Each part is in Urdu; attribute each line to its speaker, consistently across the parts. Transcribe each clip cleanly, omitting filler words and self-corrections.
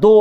Speaker 1: 2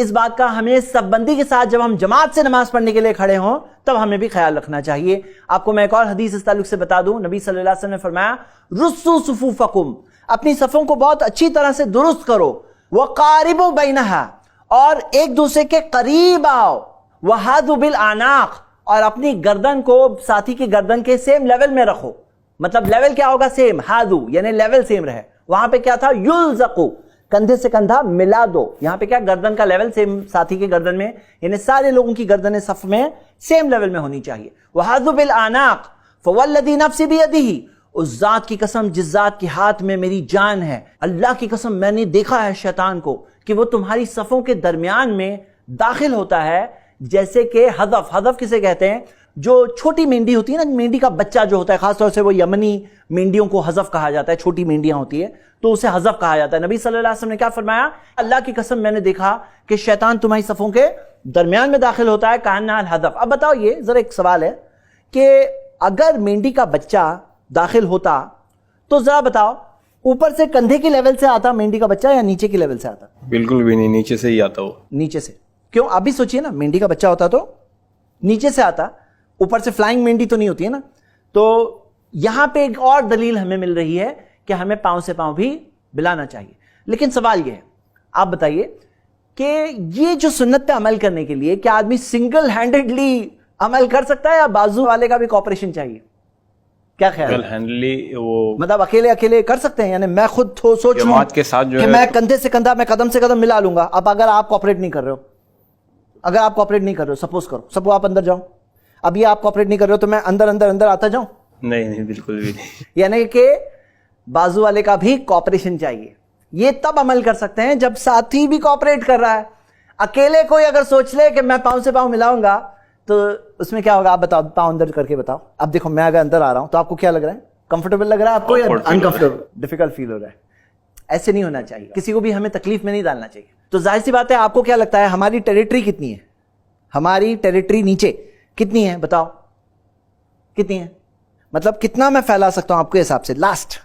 Speaker 1: اس بات کا ہمیں سب بندی کے ساتھ جب ہم جماعت سے نماز پڑھنے کے لیے کھڑے ہوں تب ہمیں بھی خیال رکھنا چاہیے. آپ کو میں ایک اور حدیث اس تعلق سے بتا دوں. نبی صلی اللہ علیہ وسلم نے فرمایا رسو صفوفکم، اپنی صفوں کو بہت اچھی طرح سے درست کرو. وقاربوا بینہا، اور ایک دوسرے کے قریب آؤ. وحاذوا بالاعناق، اور اپنی گردن کو ساتھی کی گردن کے سیم لیول میں رکھو. مطلب لیول کیا ہوگا؟ سیم. حاذو یعنی لیول سیم رہے. وہاں پہ کیا تھا؟ یلزقو، کندھے سے کندھا ملا دو. یہاں پہ کیا؟ گردن کا لیول سیم ساتھی کے گردن میں، یعنی سارے لوگوں کی گردنیں صف میں سیم لیول میں ہونی چاہیے. وحاذوا بالاعناق فوالذی نفسی بیدہ، اس ذات کی قسم جس ذات کے ہاتھ میں میری جان ہے، اللہ کی قسم میں نے دیکھا ہے شیطان کو کہ وہ تمہاری صفوں کے درمیان میں داخل ہوتا ہے جیسے کہ حذف. حذف کسے کہتے ہیں؟ جو چھوٹی مینڈی ہوتی ہے نا، مینڈی کا بچہ جو ہوتا ہے، خاص طور سے وہ یمنی مینڈیوں کو حذف کہا جاتا ہے. چھوٹی مینڈیاں ہوتی ہے تو اسے حذف کہا جاتا ہے. نبی صلی اللہ علیہ وسلم نے کیا فرمایا؟ اللہ کی قسم میں نے دیکھا کہ شیطان تمہاری صفوں کے درمیان میں داخل ہوتا ہے کاننا الحذف. اب بتاؤ، یہ ذرا ایک سوال ہے کہ اگر مینڈی کا بچہ داخل ہوتا تو ذرا بتاؤ اوپر سے کندھے کی لیول سے آتا مینڈی کا بچہ یا نیچے کی لیول سے آتا؟
Speaker 2: بالکل بھی نہیں، نیچے سے ہی آتا وہ.
Speaker 1: نیچے سے. کیوں؟ آپ بھی سوچئے نا، مینڈی کا بچہ ہوتا تو نیچے سے آتا، اوپر سے فلائنگ مینڈی تو نہیں ہوتی ہے نا. تو یہاں پہ ایک اور دلیل ہمیں مل رہی ہے کہ ہمیں پاؤں سے پاؤں بھی ملانا چاہیے. لیکن سوال یہ ہے، آپ بتائیے کہ یہ جو سنت پہ عمل کرنے کے لیے کیا آدمی سنگل ہینڈڈلی عمل کر سکتا ہے یا بازو والے کا بھی کوپریشن چاہیے؟ کیا خیال ہے؟
Speaker 2: وہ
Speaker 1: مطلب اکیلے کر سکتے ہیں؟ یعنی میں خود سوچ لوں
Speaker 2: جماعت کے ساتھ جو
Speaker 1: کہ
Speaker 2: ہے
Speaker 1: میں کندھے سے کندھا، میں قدم سے قدم ملا لوں گا. اب اگر آپ کوپریٹ نہیں کر رہے ہو، اگر آپ کوپریٹ نہیں کر رہے ہو، سپوز کرو سپو آپ اندر جاؤ، اب یہ آپ کوپریٹ نہیں کر رہے ہو تو میں اندر آتا جاؤں؟
Speaker 2: نہیں، بالکل بھی نہیں.
Speaker 1: یعنی کہ بازو والے کا بھی کوپریشن چاہیے. یہ تب عمل کر سکتے ہیں جب ساتھی بھی کوپریٹ کر رہا ہے. اکیلے کوئی اگر سوچ لے کہ میں پاؤں سے پاؤں ملاؤں گا تو اس میں کیا ہوگا؟ آپ بتاؤ، پاؤں اندر کر کے بتاؤ. اب دیکھو میں اگر اندر آ رہا ہوں تو آپ کو کیا لگ رہا ہے؟ کمفرٹیبل لگ رہا ہے آپ کو یا انکمفرٹیبل، ڈیفیکلٹ فیل ہو رہا ہے؟ ایسے نہیں ہونا چاہیے، کسی کو بھی ہمیں تکلیف میں نہیں ڈالنا چاہیے. تو ظاہر سی بات ہے، آپ کو کیا لگتا ہے ہماری ٹیریٹری کتنی ہے؟ ہماری ٹیریٹری نیچے کتنی ہے؟ بتاؤ کتنی ہے؟ مطلب کتنا میں پھیلا سکتا ہوں آپ کے حساب سے؟ لاسٹ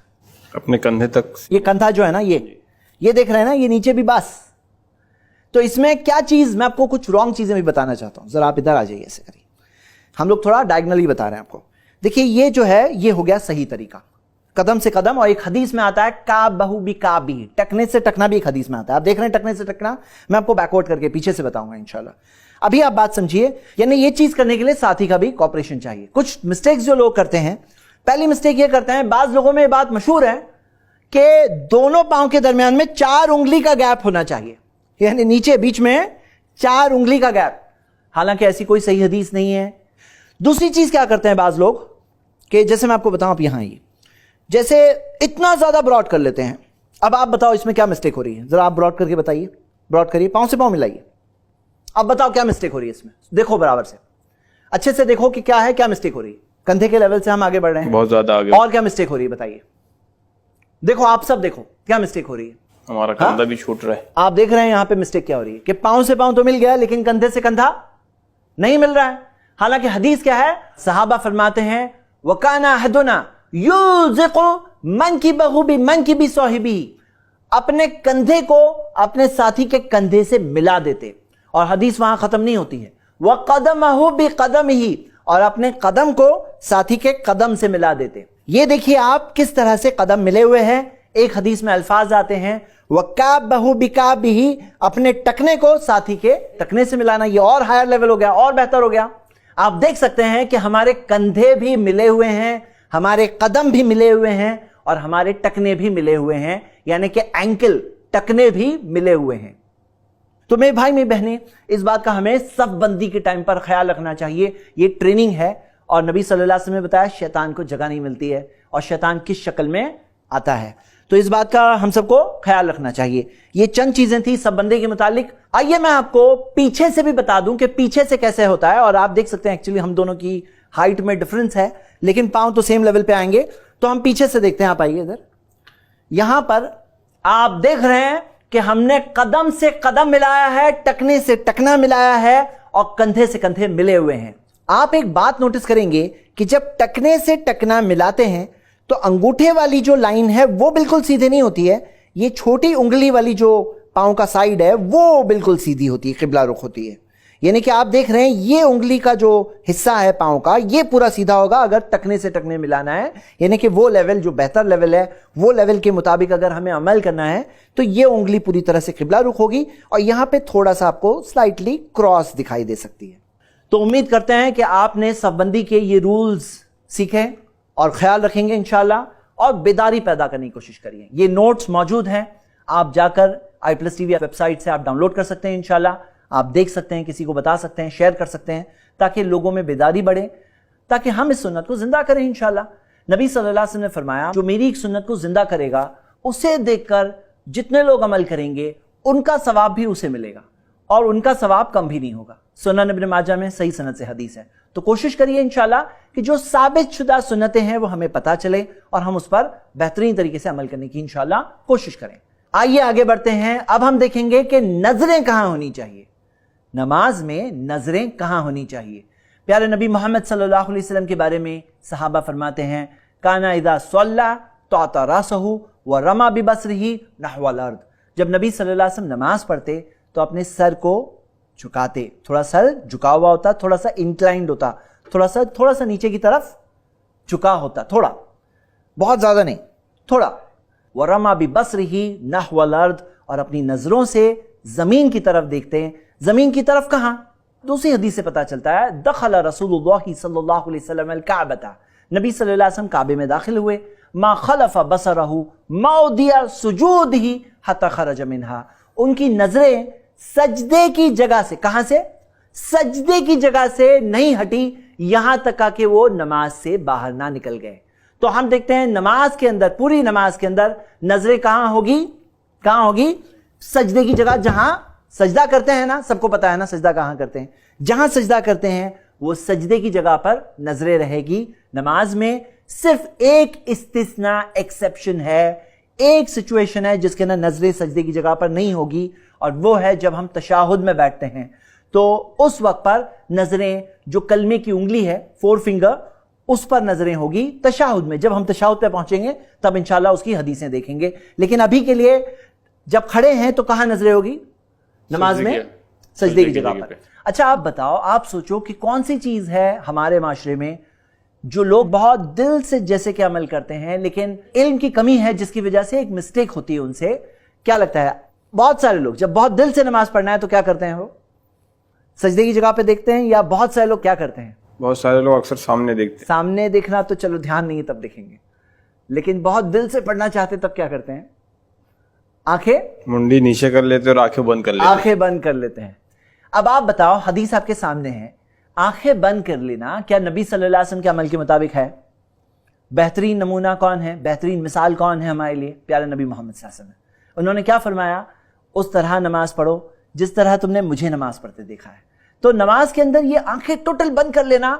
Speaker 2: اپنے کندھے تک.
Speaker 1: یہ کندھا جو ہے نا، یہ دیکھ رہے ہیں نا، یہ نیچے بھی بس. تو اس میں کیا چیز، میں آپ کو کچھ رانگ چیزیں بھی بتانا چاہتا ہوں. ذرا آپ ادھر آ جائیے، ایسے کریے. ہم لوگ تھوڑا ڈائگنلی بتا رہے ہیں آپ کو. دیکھیے یہ جو ہے یہ ہو گیا صحیح طریقہ، قدم سے قدم. اور ایک حدیث میں آتا ہے کعبہ بکعبہ، ٹکنے سے ٹکنا بھی ایک حدیث میں آتا ہے. آپ دیکھ رہے ہیں ٹکنے سے ٹکنا، میں آپ کو بیکورڈ کر کے پیچھے سے بتاؤں گا انشاءاللہ. ابھی آپ بات سمجھیے، یعنی یہ چیز کرنے کے لیے ساتھی کا بھی کوپریشن چاہیے. کچھ مسٹیکس جو لوگ کرتے ہیں، پہلی مسٹیک یہ کرتے ہیں، بعض لوگوں میں یہ بات مشہور ہے کہ دونوں پاؤں کے درمیان میں 4 انگلی کا گیپ ہونا چاہیے، یعنی نیچے بیچ میں 4 انگلی کا گیپ. حالانکہ ایسی کوئی صحیح حدیث نہیں ہے. دوسری چیز کیا کرتے ہیں بعض لوگ کہ جیسے میں آپ کو بتاؤں، آپ یہاں آئیے، جیسے اتنا زیادہ براڈ کر لیتے ہیں. اب آپ بتاؤ اس میں کیا مسٹیک ہو رہی ہے؟ ذرا آپ براڈ کر کے بتائیے. براڈ کریے، پاؤں سے پاؤں ملائیے. اب بتاؤ کیا مسٹیک ہو رہی ہے اس میں؟ دیکھو برابر سے، اچھے سے دیکھو کہ کیا ہے، کیا مسٹیک ہو رہی ہے. کندھے کے لیول سے ہم آگے بڑھ رہے ہیں،
Speaker 2: بہت زیادہ آگے.
Speaker 1: اور کیا مسٹیک ہو رہی ہے بتائیے؟ دیکھو آپ سب دیکھو کیا مسٹیک ہو رہی ہے.
Speaker 2: ہمارا کندھا بھی چھوٹ رہا ہے. آپ
Speaker 1: دیکھ رہے ہیں یہاں پہ مسٹیک کیا ہو رہی ہے کہ پاؤں سے پاؤں تو مل گیا لیکن کندھے سے کندھا نہیں مل رہا ہے. حالانکہ حدیث کیا ہے؟ صحابہ فرماتے ہیں وَكَانَ أَحَدُنَا يُوزِقُ مَنْكِبَهُ بِمَنْكِبِ صَاحِبِهِ، اپنے کندھے کو اپنے ساتھی کے کندھے سے ملا دیتے. اور حدیث وہاں ختم نہیں ہوتی ہے، وَقَدَمَهُ بِقَدَمِهِ، اور اپنے قدم کو ساتھی کے قدم سے ملا دیتے. یہ دیکھیے آپ کس طرح سے قدم ملے ہوئے ہیں. ایک حدیث میں الفاظ آتے ہیں وَكَعْبَهُ بِكَعْبِهِ، اپنے ٹکنے کو ساتھی کے ٹکنے سے ملانا. یہ اور ہائر لیول ہو گیا، اور بہتر ہو گیا. آپ دیکھ سکتے ہیں کہ ہمارے کندھے بھی ملے ہوئے ہیں، ہمارے قدم بھی ملے ہوئے ہیں، اور ہمارے ٹکنے بھی ملے ہوئے ہیں، یعنی کہ اینکل ٹکنے بھی ملے ہوئے ہیں. تو میرے بھائی میری بہنیں، اس بات کا ہمیں صف بندی کے ٹائم پر خیال رکھنا چاہیے. یہ ٹریننگ ہے، اور نبی صلی اللہ علیہ وسلم نے بتایا شیطان کو جگہ نہیں ملتی ہے، اور شیطان کس شکل میں آتا ہے. تو اس بات کا ہم سب کو خیال رکھنا چاہیے. یہ چند چیزیں تھیں سب بندے کے متعلق. آئیے میں آپ کو پیچھے سے بھی بتا دوں کہ پیچھے سے کیسے ہوتا ہے. اور آپ دیکھ سکتے ہیں ایکچولی ہم دونوں کی ہائٹ میں ڈفرنس ہے، لیکن پاؤں تو سیم لیول پہ آئیں گے. تو ہم پیچھے سے دیکھتے ہیں. آپ آئیے ادھر. یہاں پر آپ دیکھ رہے ہیں کہ ہم نے قدم سے قدم ملایا ہے، ٹکنے سے ٹکنا ملایا ہے، اور کندھے سے کندھے ملے ہوئے ہیں. آپ ایک بات نوٹس کریں گے کہ جب ٹکنے سے ٹکنا ملاتے ہیں تو انگوٹھے والی جو لائن ہے وہ بالکل سیدھے نہیں ہوتی ہے. یہ چھوٹی انگلی والی جو پاؤں کا سائڈ ہے وہ بالکل سیدھی ہوتی ہے, قبلہ رخ ہوتی ہے. یعنی کہ آپ دیکھ رہے ہیں یہ انگلی کا جو حصہ ہے پاؤں کا یہ پورا سیدھا ہوگا اگر ٹکنے سے ٹکنے ملانا ہے. یعنی کہ وہ لیول جو بہتر لیول ہے وہ لیول کے مطابق اگر ہمیں عمل کرنا ہے تو یہ انگلی پوری طرح سے قبلہ رخ ہوگی, اور یہاں پہ تھوڑا سا آپ کو سلائٹلی کراس دکھائی دے سکتی ہے. تو امید کرتے ہیں کہ آپ نے صف بندی کے یہ رولز سیکھیں اور خیال رکھیں گے انشاءاللہ, اور بیداری پیدا کرنے کی کوشش کریے. یہ نوٹس موجود ہیں, آپ جا کر i+tv ویب سائٹ سے آپ ڈاؤن لوڈ کر سکتے ہیں. انشاءاللہ آپ دیکھ سکتے ہیں, کسی کو بتا سکتے ہیں, شیئر کر سکتے ہیں, تاکہ لوگوں میں بیداری بڑھے, تاکہ ہم اس سنت کو زندہ کریں انشاءاللہ. نبی صلی اللہ علیہ وسلم نے فرمایا جو میری ایک سنت کو زندہ کرے گا اسے دیکھ کر جتنے لوگ عمل کریں گے ان کا ثواب بھی اسے ملے گا, اور ان کا ثواب کم بھی نہیں ہوگا. سنن ابن ماجہ میں صحیح سند سے حدیث ہے. تو کوشش کریے انشاءاللہ کہ جو ثابت شدہ سنتیں ہیں وہ ہمیں پتہ چلے اور ہم اس پر بہترین طریقے سے عمل کرنے کی انشاءاللہ کوشش کریں. آئیے آگے بڑھتے ہیں. اب ہم دیکھیں گے کہ نظریں کہاں ہونی چاہیے, نماز میں نظریں کہاں ہونی چاہیے. پیارے نبی محمد صلی اللہ علیہ وسلم کے بارے میں صحابہ فرماتے ہیں کانا اذا صلی تعطى راسه ورمى ببصره نحو الارض. جب نبی صلی اللہ علیہ وسلم نماز پڑھتے تو اپنے سر کو جھکاتے, تھوڑا سر جھکا ہوا ہوتا, تھوڑا سا انکلائنڈ ہوتا, تھوڑا سا نیچے کی طرف جھکا ہوتا, تھوڑا, بہت زیادہ نہیں, تھوڑا. وَرَمَى بِبَصْرِهِ نَحْوَ الْأَرْضِ, اور اپنی نظروں سے زمین کی طرف دیکھتے ہیں. زمین کی طرف کہاں؟ دوسری حدیث سے پتا چلتا ہے دخل رسول اللہ صلی اللہ علیہ وسلم الکعبۃ, نبی صلی اللہ علیہ وسلم کعبے میں داخل ہوئے. ما خلف بصرہ موضع سجودہ حتی خرج منہا, ان کی نظریں سجدے کی جگہ سے, کہاں سے؟ سجدے کی جگہ سے نہیں ہٹی یہاں تک کہ وہ نماز سے باہر نہ نکل گئے. تو ہم دیکھتے ہیں نماز کے اندر, پوری نماز کے اندر نظریں کہاں ہوگی؟ کہاں ہوگی؟ سجدے کی جگہ, جہاں سجدہ کرتے ہیں نا, سب کو پتا ہے نا سجدہ کہاں کرتے ہیں, جہاں سجدہ کرتے ہیں وہ سجدے کی جگہ پر نظریں رہے گی. نماز میں صرف ایک استثناء, ایکسیپشن ہے, ایک سچویشن ہے جس کے اندر نظریں سجدے کی جگہ پر نہیں ہوگی, اور وہ ہے جب ہم تشاہد میں بیٹھتے ہیں. تو اس وقت پر نظریں جو کلمے کی انگلی ہے 4 فنگر اس پر نظریں ہوگی تشاہد میں. جب ہم تشاہد پہ پہنچیں گے تب انشاءاللہ اس کی حدیثیں دیکھیں گے. لیکن ابھی کے لیے جب کھڑے ہیں تو کہاں نظریں ہوگی؟ نماز میں سجدے کی جگہ پر. اچھا آپ بتاؤ, آپ سوچو کہ کون سی چیز ہے ہمارے معاشرے میں جو لوگ بہت دل سے جیسے کہ عمل کرتے ہیں لیکن علم کی کمی ہے جس کی وجہ سے ایک مسٹیک ہوتی ہے ان سے. کیا لگتا ہے بہت سارے لوگ جب بہت دل سے نماز پڑھنا ہے تو کیا کرتے ہیں؟ وہ سجدے کی جگہ پہ دیکھتے ہیں, یا بہت سارے لوگ کیا کرتے ہیں؟
Speaker 2: بہت سارے لوگ اکثر سامنے دیکھتے ہیں.
Speaker 1: سامنے دیکھنا تو چلو دھیان نہیں ہے تب دیکھیں گے, لیکن بہت دل سے پڑھنا چاہتے تب کیا کرتے ہیں؟ آنکھیں
Speaker 2: منڈی نیچے کر لیتے اور آنکھیں بند کر لیتے.
Speaker 1: آنکھیں بند کر لیتے ہیں. اب آپ بتاؤ, حدیث آپ کے سامنے ہے, آنکھیں بند کر لینا کیا نبی صلی اللہ علیہ وسلم کے عمل کے مطابق ہے؟ بہترین نمونہ کون ہے, بہترین مثال کون ہے ہمارے لیے؟ پیارے نبی محمد صلی اللہ علیہ وسلم. انہوں نے کیا فرمایا؟ اس طرح نماز پڑھو جس طرح تم نے مجھے نماز پڑھتے دیکھا ہے. تو نماز کے اندر یہ آنکھیں ٹوٹل بند کر لینا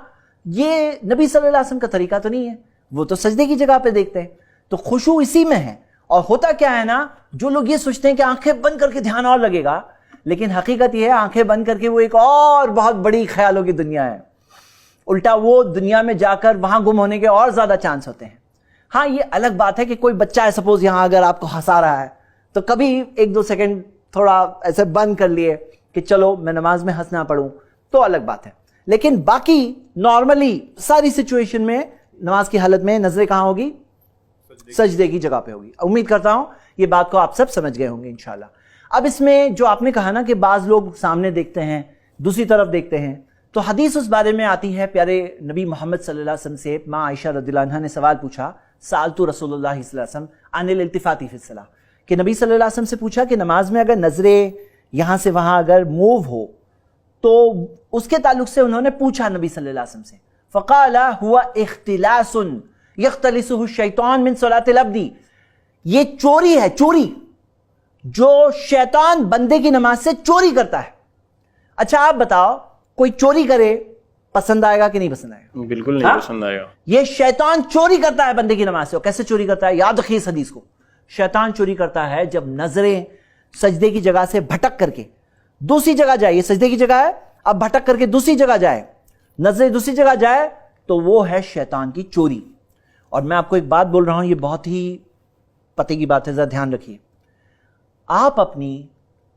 Speaker 1: یہ نبی صلی اللہ علیہ وسلم کا طریقہ تو نہیں ہے. وہ تو سجدے کی جگہ پہ دیکھتے ہیں. تو خشوع اسی میں ہے. اور ہوتا کیا ہے نا, جو لوگ یہ سوچتے ہیں کہ آنکھیں بند کر کے دھیان اور لگے گا, لیکن حقیقت یہ ہے آنکھیں بند کر کے وہ ایک اور بہت بڑی خیالوں کی دنیا ہے. الٹا وہ دنیا میں جا کر وہاں گم ہونے کے اور زیادہ چانس ہوتے ہیں. ہاں یہ الگ بات ہے کہ کوئی بچہ ہے سپوز یہاں اگر آپ کو ہنسا رہا ہے تو کبھی 1-2 سیکنڈ تھوڑا ایسے بند کر لیے کہ چلو میں نماز میں ہنسنا پڑھوں تو الگ بات ہے. لیکن باقی نارملی ساری سچویشن میں نماز کی حالت میں نظریں کہاں ہوگی؟ سجدے کی جگہ پہ ہوگی. امید کرتا ہوں یہ بات کو آپ سب سمجھ گئے ہوں گے انشاءاللہ. اب اس میں جو آپ نے کہا نا کہ بعض لوگ سامنے دیکھتے ہیں دوسری طرف دیکھتے ہیں, تو حدیث اس بارے میں آتی ہے. پیارے نبی محمد صلی اللہ علیہ وسلم سے ماں عائشہ رضی اللہ عنہا نے سوال پوچھا, سألت رسول اللہ صلی اللہ علیہ وسلم عن الالتفات فی الصلاۃ, کہ نبی صلی اللہ علیہ وسلم سے پوچھا کہ نماز میں اگر نظریں یہاں سے وہاں اگر موو ہو تو اس کے تعلق سے انہوں نے پوچھا نبی صلی اللہ علیہ وسلم سے. فقال هو اختلاس یختلسہ الشیطان من صلاۃ العبد, یہ چوری ہے, چوری جو شیطان بندے کی نماز سے چوری کرتا ہے. اچھا آپ بتاؤ کوئی چوری کرے پسند آئے گا کہ نہیں پسند آئے گا؟
Speaker 2: بالکل نہیں پسند آئے گا.
Speaker 1: یہ شیطان چوری کرتا ہے بندے کی نماز سے. کیسے چوری کرتا ہے؟ یاد رکھیے اس حدیث کو. شیطان چوری کرتا ہے جب نظریں سجدے کی جگہ سے بھٹک کر کے دوسری جگہ جائے. یہ سجدے کی جگہ ہے, اب بھٹک کر کے دوسری جگہ جائے, نظریں دوسری جگہ جائے, تو وہ ہے شیطان کی چوری. اور میں آپ کو ایک بات بول رہا ہوں, یہ بہت ہی پتے کی بات ہے, ذرا دھیان رکھیے. آپ اپنی